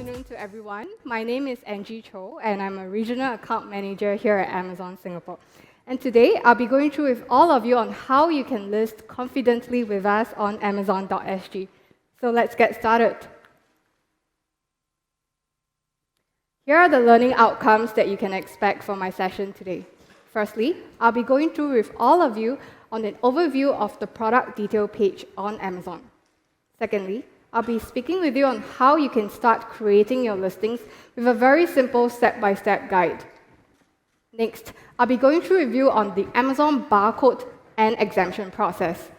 afternoon to everyone. My name is Angie Cho, and I'm a Regional Account Manager here at Amazon Singapore. And today, I'll be going through with all of you on how you can list confidently with us on Amazon.sg. So let's get started. Here are the learning outcomes that you can expect from my session today. Firstly, I'll be going through with all of you on an overview of the product detail page on Amazon. Secondly, I'll be speaking with you on how you can start creating your listings with a very simple step-by-step guide. Next, I'll be going through with you on the Amazon barcode and exemption process.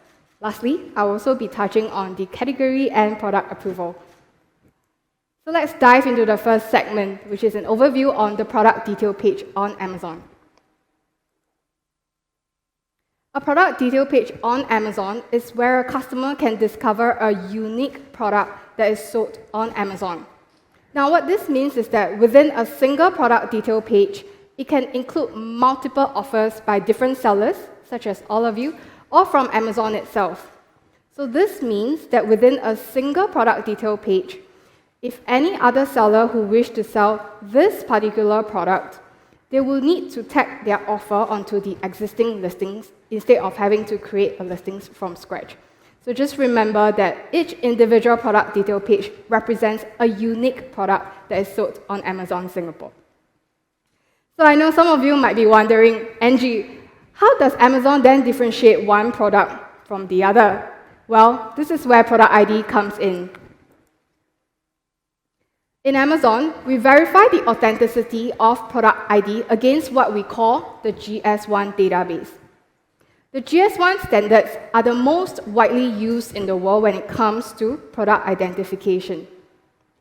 Lastly, I'll also be touching on the category and product approval. So let's dive into the first segment, which is an overview on the product detail page on Amazon. A product detail page on Amazon is where a customer can discover a unique product that is sold on Amazon. Now, what this means is that within a single product detail page, it can include multiple offers by different sellers, such as all of you, or from Amazon itself. So this means that within a single product detail page, if any other seller who wish to sell this particular product, they will need to tag their offer onto the existing listings instead of having to create a listings from scratch. So just remember that each individual product detail page represents a unique product that is sold on Amazon Singapore. So I know some of you might be wondering, Angie, how does Amazon then differentiate one product from the other? Well, this is where product ID comes in. In Amazon, we verify the authenticity of product ID against what we call the GS1 database. The GS1 standards are the most widely used in the world when it comes to product identification.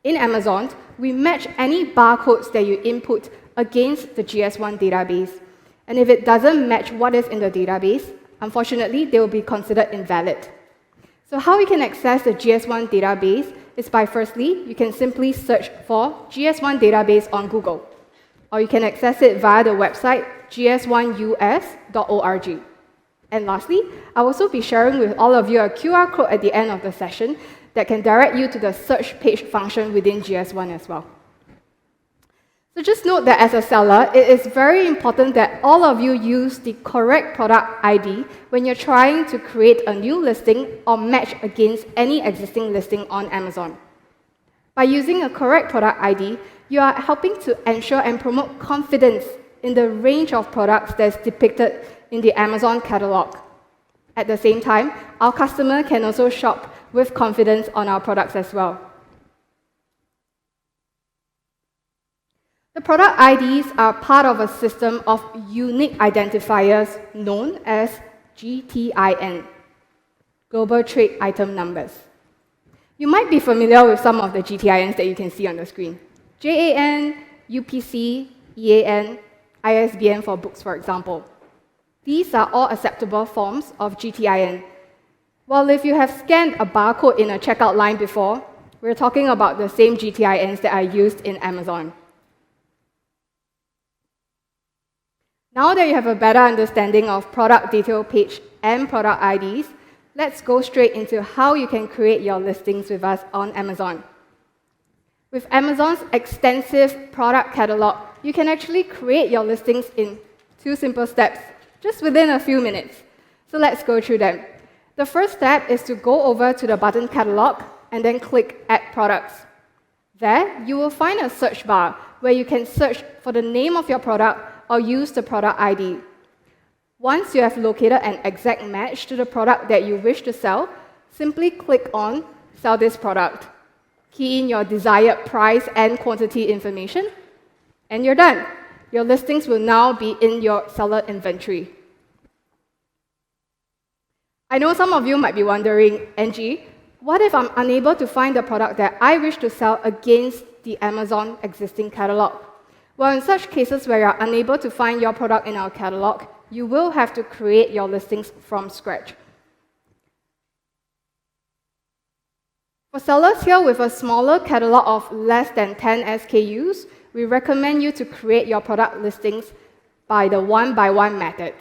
In Amazon, we match any barcodes that you input against the GS1 database. And if it doesn't match what is in the database, unfortunately, they will be considered invalid. So how we can access the GS1 database is by firstly, you can simply search for GS1 database on Google, or you can access it via the website gs1us.org. And lastly, I'll also be sharing with all of you a QR code at the end of the session that can direct you to the search page function within GS1 as well. So just note that as a seller, it is very important that all of you use the correct product ID when you're trying to create a new listing or match against any existing listing on Amazon. By using a correct product ID, you are helping to ensure and promote confidence in the range of products that's depicted in the Amazon catalog. At the same time, our customer can also shop with confidence on our products as well. The product IDs are part of a system of unique identifiers known as GTIN, Global Trade Item Numbers. You might be familiar with some of the GTINs that you can see on the screen. JAN, UPC, EAN, ISBN for books, for example. These are all acceptable forms of GTIN. While if you have scanned a barcode in a checkout line before, we're talking about the same GTINs that are used in Amazon. Now that you have a better understanding of product detail page and product IDs, let's go straight into how you can create your listings with us on Amazon. With Amazon's extensive product catalog, you can actually create your listings in 2 simple steps, just within a few minutes. So let's go through them. The first step is to go over to the button catalog and then click Add Products. There, you will find a search bar where you can search for the name of your product or use the product ID. Once you have located an exact match to the product that you wish to sell, simply click on Sell this product. Key in your desired price and quantity information, and you're done. Your listings will now be in your seller inventory. I know some of you might be wondering, Angie, what if I'm unable to find the product that I wish to sell against the Amazon existing catalog? Well, in such cases where you're unable to find your product in our catalog, you will have to create your listings from scratch. For sellers here with a smaller catalog of less than 10 SKUs, we recommend you to create your product listings by the one-by-one method.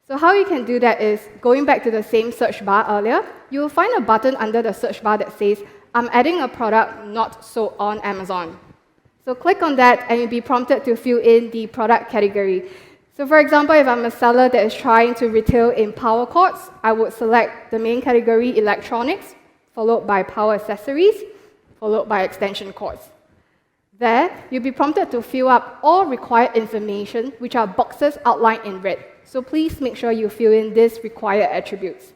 So how you can do that is, going back to the same search bar earlier, you will find a button under the search bar that says, I'm adding a product not sold on Amazon. So click on that and you'll be prompted to fill in the product category. So for example, if I'm a seller that is trying to retail in power cords, I would select the main category, electronics, followed by power accessories, followed by extension cords. There, you'll be prompted to fill up all required information, which are boxes outlined in red. So please make sure you fill in these required attributes.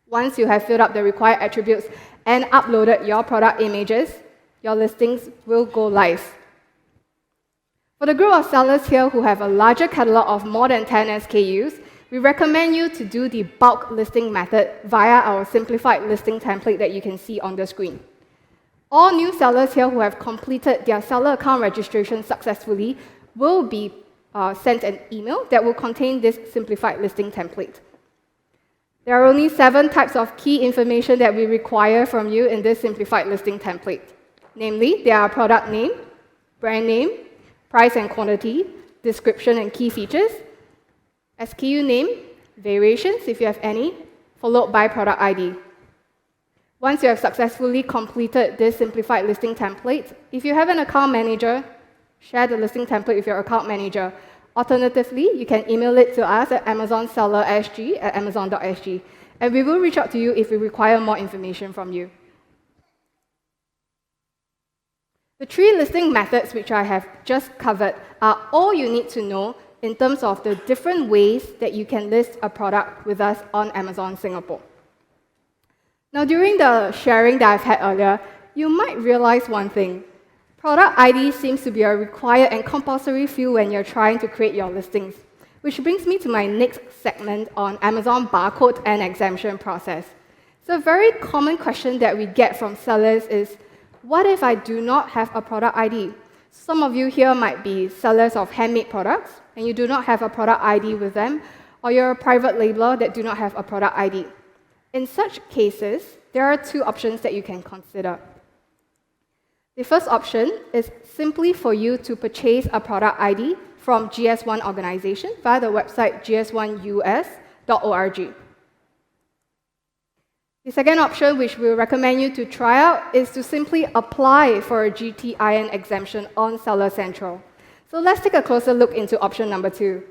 Once you have filled up the required attributes and uploaded your product images, your listings will go live. For the group of sellers here who have a larger catalog of more than 10 SKUs, we recommend you to do the bulk listing method via our simplified listing template that you can see on the screen. All new sellers here who have completed their seller account registration successfully will be sent an email that will contain this simplified listing template. There are only 7 types of key information that we require from you in this simplified listing template. Namely, there are product name, brand name, price and quantity, description and key features, SKU name, variations if you have any, followed by product ID. Once you have successfully completed this simplified listing template, if you have an account manager, share the listing template with your account manager. Alternatively, you can email it to us at amazonsellersg@amazon.sg, and we will reach out to you if we require more information from you. The 3 listing methods which I have just covered are all you need to know in terms of the different ways that you can list a product with us on Amazon Singapore. Now, during the sharing that I've had earlier, you might realize one thing. Product ID seems to be a required and compulsory field when you're trying to create your listings, which brings me to my next segment on Amazon barcode and exemption process. So a very common question that we get from sellers is, what if I do not have a product ID? Some of you here might be sellers of handmade products, and you do not have a product ID with them, or you're a private labeler that do not have a product ID. In such cases, there are 2 options that you can consider. The first option is simply for you to purchase a product ID from GS1 organization via the website gs1us.org. The second option, which we recommend you to try out, is to simply apply for a GTIN exemption on Seller Central. So let's take a closer look into option number 2.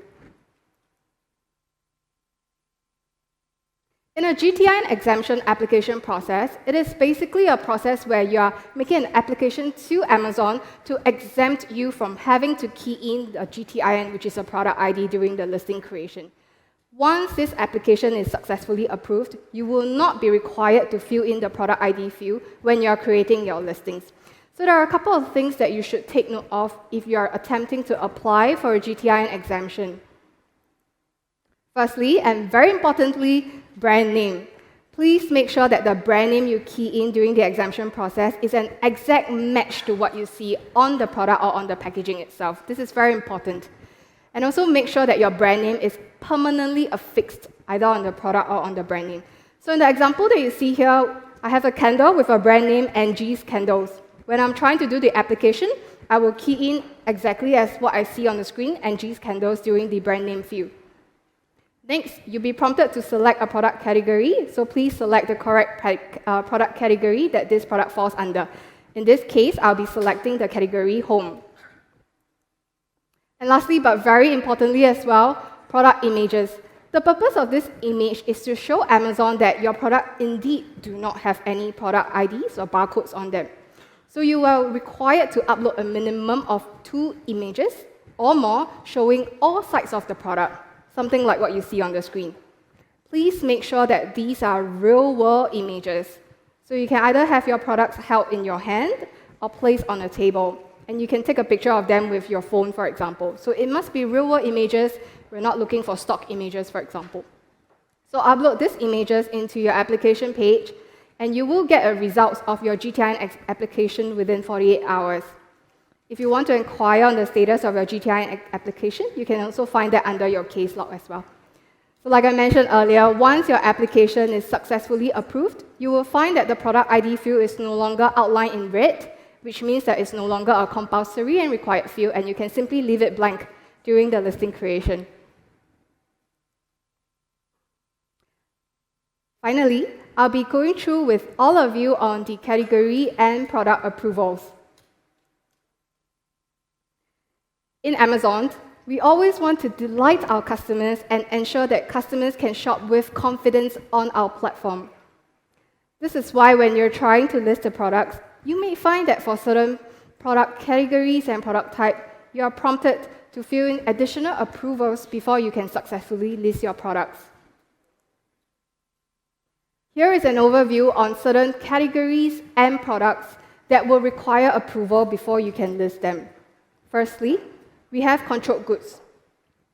In a GTIN exemption application process, it is basically a process where you are making an application to Amazon to exempt you from having to key in a GTIN, which is a product ID, during the listing creation. Once this application is successfully approved, you will not be required to fill in the product ID field when you are creating your listings. So there are a couple of things that you should take note of if you are attempting to apply for a GTIN exemption. Firstly, and very importantly, brand name. Please make sure that the brand name you key in during the exemption process is an exact match to what you see on the product or on the packaging itself. This is very important. And also make sure that your brand name is permanently affixed either on the product or on the brand name. So in the example that you see here, I have a candle with a brand name, Angie's Candles. When I'm trying to do the application, I will key in exactly as what I see on the screen, Angie's Candles, during the brand name field. Next, you'll be prompted to select a product category, so please select the correct product category that this product falls under. In this case, I'll be selecting the category Home. And lastly, but very importantly as well, product images. The purpose of this image is to show Amazon that your product indeed do not have any product IDs or barcodes on them. So you are required to upload a minimum of 2 images or more showing all sides of the product, something like what you see on the screen. Please make sure that these are real-world images. So you can either have your products held in your hand or placed on a table. And you can take a picture of them with your phone, for example. So it must be real-world images. We're not looking for stock images, for example. So upload these images into your application page, and you will get a results of your GTIN application within 48 hours. If you want to inquire on the status of your GTIN application, you can also find that under your case log as well. So like I mentioned earlier, once your application is successfully approved, you will find that the product ID field is no longer outlined in red, which means that it's no longer a compulsory and required field, and you can simply leave it blank during the listing creation. Finally, I'll be going through with all of you on the category and product approvals. In Amazon, we always want to delight our customers and ensure that customers can shop with confidence on our platform. This is why when you're trying to list the products, you may find that for certain product categories and product type, you are prompted to fill in additional approvals before you can successfully list your products. Here is an overview on certain categories and products that will require approval before you can list them. Firstly, we have controlled goods.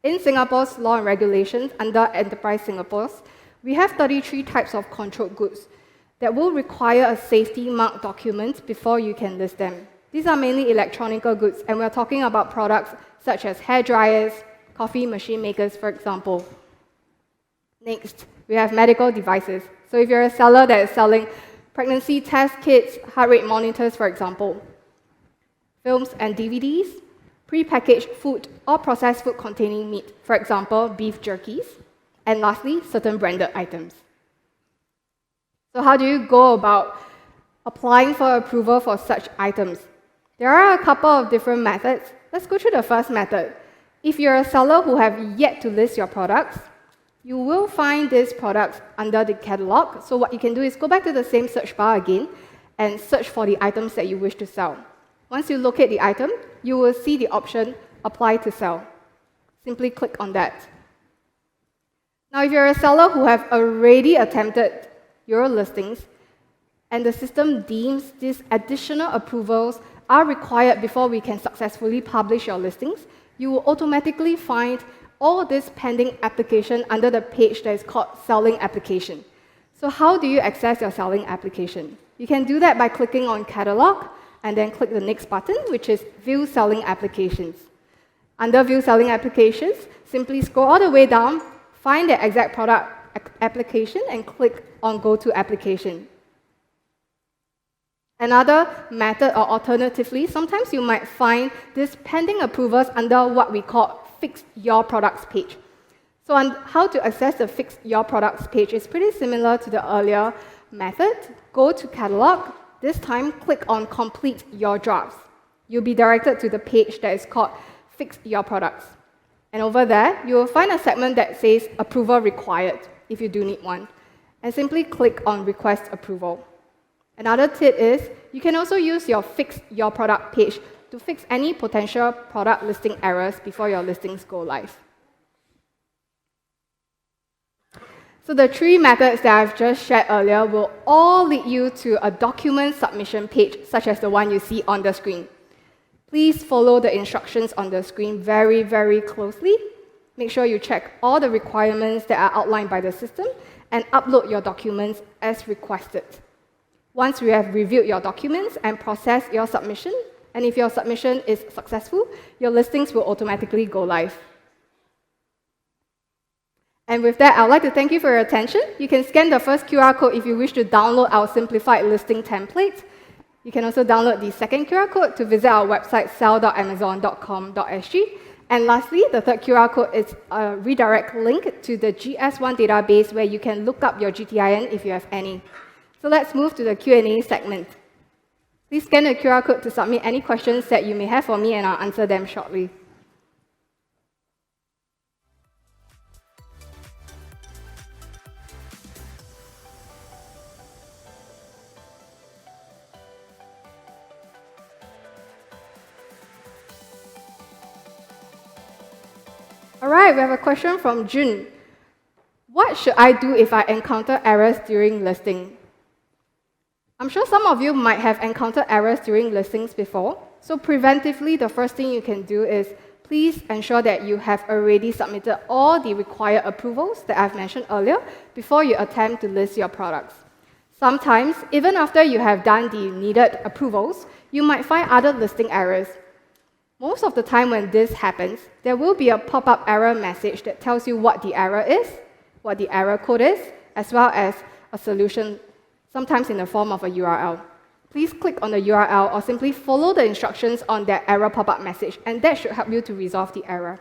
In Singapore's law and regulations under Enterprise Singapore's, we have 33 types of controlled goods that will require a safety mark document before you can list them. These are mainly electronic goods, and we're talking about products such as hair dryers, coffee machine makers, for example. Next, we have medical devices. So if you're a seller that is selling pregnancy test kits, heart rate monitors, for example, films and DVDs, pre-packaged food or processed food containing meat, for example, beef jerkies, and lastly, certain branded items. So how do you go about applying for approval for such items? There are a couple of different methods. Let's go through the first method. If you're a seller who have yet to list your products, you will find these products under the catalog. So what you can do is go back to the same search bar again and search for the items that you wish to sell. Once you locate the item, you will see the option Apply to Sell. Simply click on that. Now, if you're a seller who have already attempted your listings and the system deems these additional approvals are required before we can successfully publish your listings, you will automatically find all this pending application under the page that is called Selling Application. So how do you access your selling application? You can do that by clicking on Catalog and then click the next button, which is View Selling Applications. Under View Selling Applications, simply scroll all the way down, find the exact product application and click on Go to Application. Another method, or alternatively, sometimes you might find these pending approvals under what we call Fix Your Products page. So on how to access the Fix Your Products page is pretty similar to the earlier method. Go to Catalog. This time, click on Complete Your Drafts. You'll be directed to the page that is called Fix Your Products. And over there, you will find a segment that says Approval Required, if you do need one. And simply click on Request Approval. Another tip is, you can also use your Fix Your Product page to fix any potential product listing errors before your listings go live. So the three methods that I've just shared earlier will all lead you to a document submission page, such as the one you see on the screen. Please follow the instructions on the screen very, very closely. Make sure you check all the requirements that are outlined by the system and upload your documents as requested. Once we have reviewed your documents and processed your submission, and if your submission is successful, your listings will automatically go live. And with that, I'd like to thank you for your attention. You can scan the first QR code if you wish to download our simplified listing template. You can also download the second QR code to visit our website, sell.amazon.com.sg. And lastly, the third QR code is a redirect link to the GS1 database where you can look up your GTIN if you have any. So let's move to the Q&A segment. Please scan the QR code to submit any questions that you may have for me, and I'll answer them shortly. All right, we have a question from Jun. What should I do if I encounter errors during listing? I'm sure some of you might have encountered errors during listings before. So preventively, the first thing you can do is please ensure that you have already submitted all the required approvals that I've mentioned earlier before you attempt to list your products. Sometimes, even after you have done the needed approvals, you might find other listing errors. Most of the time when this happens, there will be a pop-up error message that tells you what the error is, what the error code is, as well as a solution, sometimes in the form of a URL. Please click on the URL or simply follow the instructions on that error pop-up message, and that should help you to resolve the error.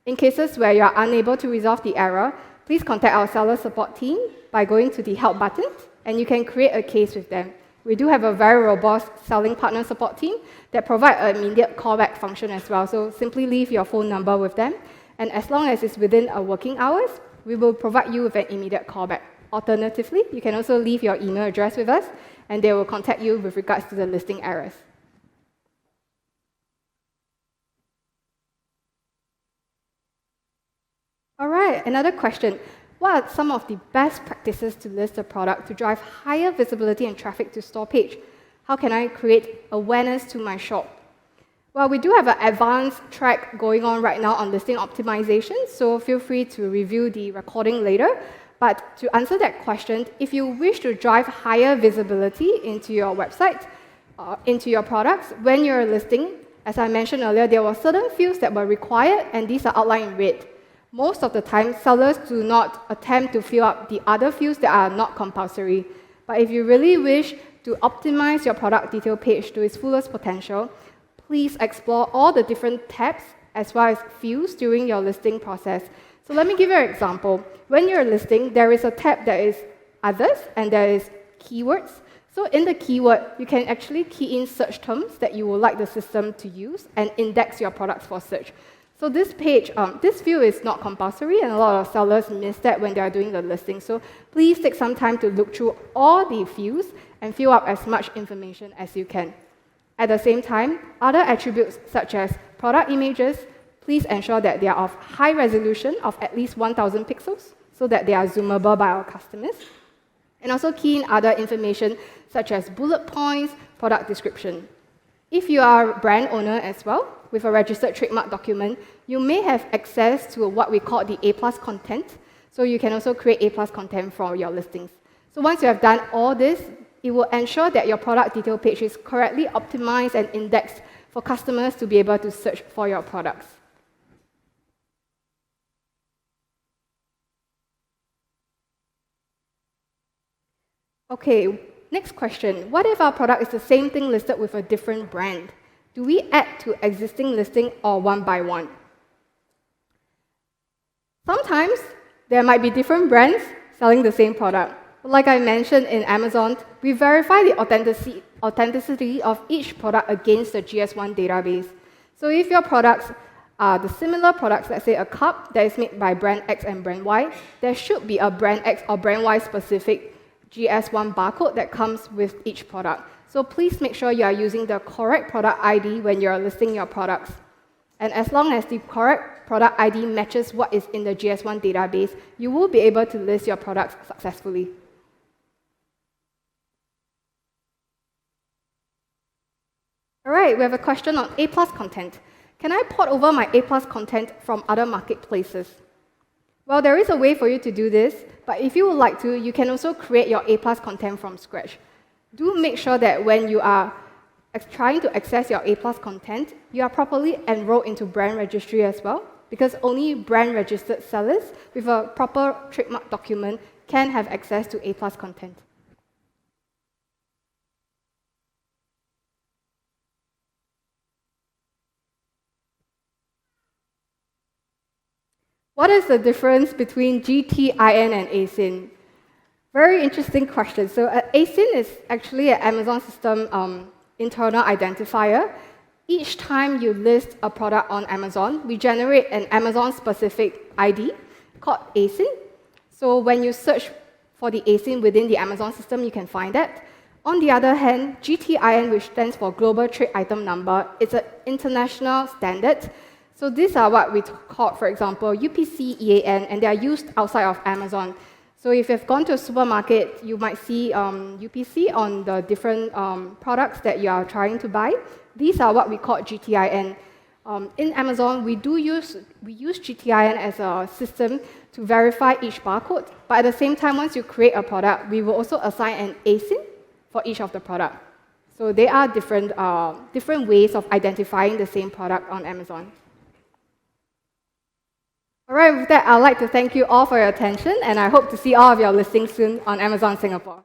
In cases where you are unable to resolve the error, please contact our seller support team by going to the Help button, and you can create a case with them. We do have a very robust selling partner support team that provide an immediate callback function as well. So simply leave your phone number with them, and as long as it's within our working hours, we will provide you with an immediate callback. Alternatively, you can also leave your email address with us, and they will contact you with regards to the listing errors. All right, another question. What are some of the best practices to list a product to drive higher visibility and traffic to store page? How can I create awareness to my shop? Well, we do have an advanced track going on right now on listing optimization, so feel free to review the recording later. But to answer that question, if you wish to drive higher visibility into your website, into your products, when you're listing, as I mentioned earlier, there were certain fields that were required, and these are outlined in red. Most of the time, sellers do not attempt to fill up the other fields that are not compulsory. But if you really wish to optimize your product detail page to its fullest potential, please explore all the different tabs as well as fields during your listing process. So let me give you an example. When you're listing, there is a tab that is Others, and there is Keywords. So in the keyword, you can actually key in search terms that you would like the system to use and index your products for search. So this page, this field is not compulsory, and a lot of sellers miss that when they are doing the listing. So please take some time to look through all the fields and fill up as much information as you can. At the same time, other attributes such as product images, please ensure that they are of high resolution of at least 1,000 pixels so that they are zoomable by our customers. And also key in other information such as bullet points, product description. If you are a brand owner as well, with a registered trademark document, you may have access to what we call the A+ content. So you can also create A+ content for your listings. So once you have done all this, it will ensure that your product detail page is correctly optimized and indexed for customers to be able to search for your products. Okay, next question. What if our product is the same thing listed with a different brand? Do we add to existing listing or one by one? Sometimes there might be different brands selling the same product. Like I mentioned in Amazon, we verify the authenticity of each product against the GS1 database. So if your products are the similar products, let's say a cup that is made by brand X and brand Y, there should be a brand X or brand Y specific GS1 barcode that comes with each product. So please make sure you are using the correct product ID when you're listing your products. And as long as the correct product ID matches what is in the GS1 database, you will be able to list your products successfully. All right, we have a question on A+ content. Can I port over my A+ content from other marketplaces? Well, there is a way for you to do this, but if you would like to, you can also create your A+ content from scratch. Do make sure that when you are trying to access your A+ content, you are properly enrolled into brand registry as well, because only brand-registered sellers with a proper trademark document can have access to A+ content. What is the difference between GTIN and ASIN? Very interesting question. So ASIN is actually an Amazon system internal identifier. Each time you list a product on Amazon, we generate an Amazon-specific ID called ASIN. So when you search for the ASIN within the Amazon system, you can find that. On the other hand, GTIN, which stands for Global Trade Item Number, is an international standard. So these are what we call, for example, UPC, EAN, and they are used outside of Amazon. So if you've gone to a supermarket, you might see UPC on the different products that you are trying to buy. These are what we call GTIN. In Amazon, we use GTIN as a system to verify each barcode, but at the same time, once you create a product, we will also assign an ASIN for each of the product. So they are different ways of identifying the same product on Amazon. All right, with that, I'd like to thank you all for your attention, and I hope to see all of your listings soon on Amazon Singapore.